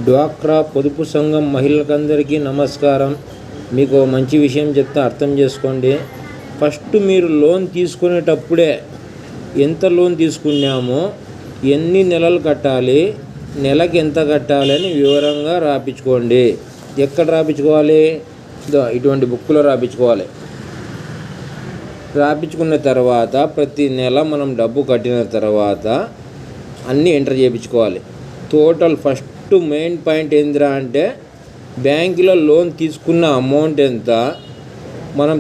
డ్వాక్రా పొదుపు సంఘం మహిళలందరికీ నమస్కారం. మీకు మంచి విషయం చెప్తే అర్థం చేసుకోండి. ఫస్ట్ మీరు లోన్ తీసుకునేటప్పుడే ఎంత లోన్ తీసుకున్నామో, ఎన్ని నెలలు కట్టాలి, నెలకి ఎంత కట్టాలి అని వివరంగా రాపించుకోండి. ఎక్కడ రాపించుకోవాలి? ఇటువంటి బుక్లో రాపించుకోవాలి. రాపించుకున్న తర్వాత ప్రతి నెల మనం డబ్బు కట్టిన తర్వాత అన్నీ ఎంటర్ చేయించుకోవాలి. టోటల్ ఫస్ట్ మెయిన్ పాయింట్ ఏందిరా అంటే, బ్యాంకులో లోన్ తీసుకున్న అమౌంట్ ఎంత, మనం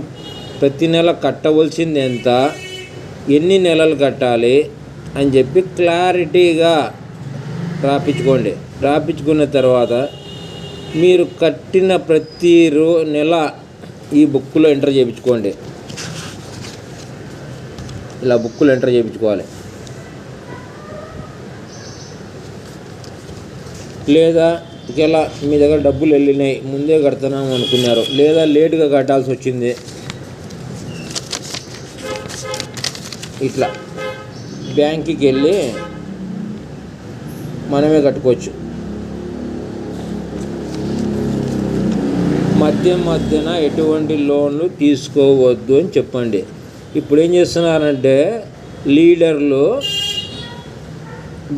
ప్రతి నెల కట్టవలసింది ఎంత, ఎన్ని నెలలు కట్టాలి అని చెప్పి క్లారిటీగా రాపించుకోండి. రాపించుకున్న తర్వాత మీరు కట్టిన ప్రతి నెల ఈ బుక్లో ఎంటర్ చేయించుకోండి. ఇలా బుక్లో ఎంటర్ చేయించుకోవాలి. లేదా ఇలా మీ దగ్గర డబ్బులు వెళ్ళినాయి, ముందే కడుతున్నాం అనుకున్నారు, లేదా లేటుగా కట్టాల్సి వచ్చింది, ఇట్లా బ్యాంకుకి వెళ్ళి మనమే కట్టుకోవచ్చు. మధ్యన ఎటువంటి లోన్లు తీసుకోవద్దు అని చెప్పండి. ఇప్పుడు ఏం చేస్తున్నారంటే, లీడర్లు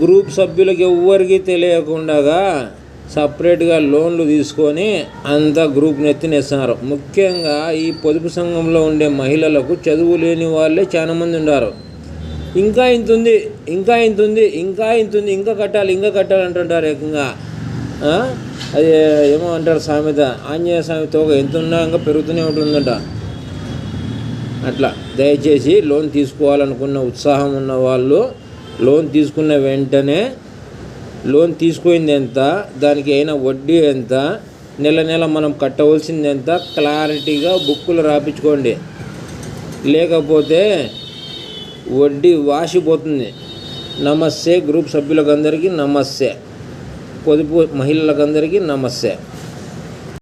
గ్రూప్ సభ్యులకి ఎవ్వరికి తెలియకుండా సపరేట్గా లోన్లు తీసుకొని అంతా గ్రూప్ నెత్తినేస్తున్నారు. ముఖ్యంగా ఈ పొదుపు సంఘంలో ఉండే మహిళలకు చదువు లేని వాళ్ళే చాలామంది ఉన్నారు. ఇంకా ఇంత ఉంది, ఇంకా కట్టాలి అంటుంటారు. ఏకంగా అది ఏమో అంటారు సామెత, ఆంజనేయ స్వామి తోక ఎంత ఉన్నా ఇంకా పెరుగుతూనే ఉంటుందంట. అట్లా దయచేసి లోన్ తీసుకోవాలనుకున్న ఉత్సాహం ఉన్న వాళ్ళు లోన్ తీసుకున్న వెంటనే లోన్ తీసుకుంది ఎంత, దానికి అయిన వడ్డీ ఎంత, నెల మనం కట్టవలసింది ఎంత క్లారిటీగా బుక్కులు రాపించుకోండి. లేకపోతే వడ్డీ వాసిపోతుంది. నమస్తే గ్రూప్ సభ్యులకందరికీ నమస్తే, పొదుపు మహిళలకందరికీ నమస్తే.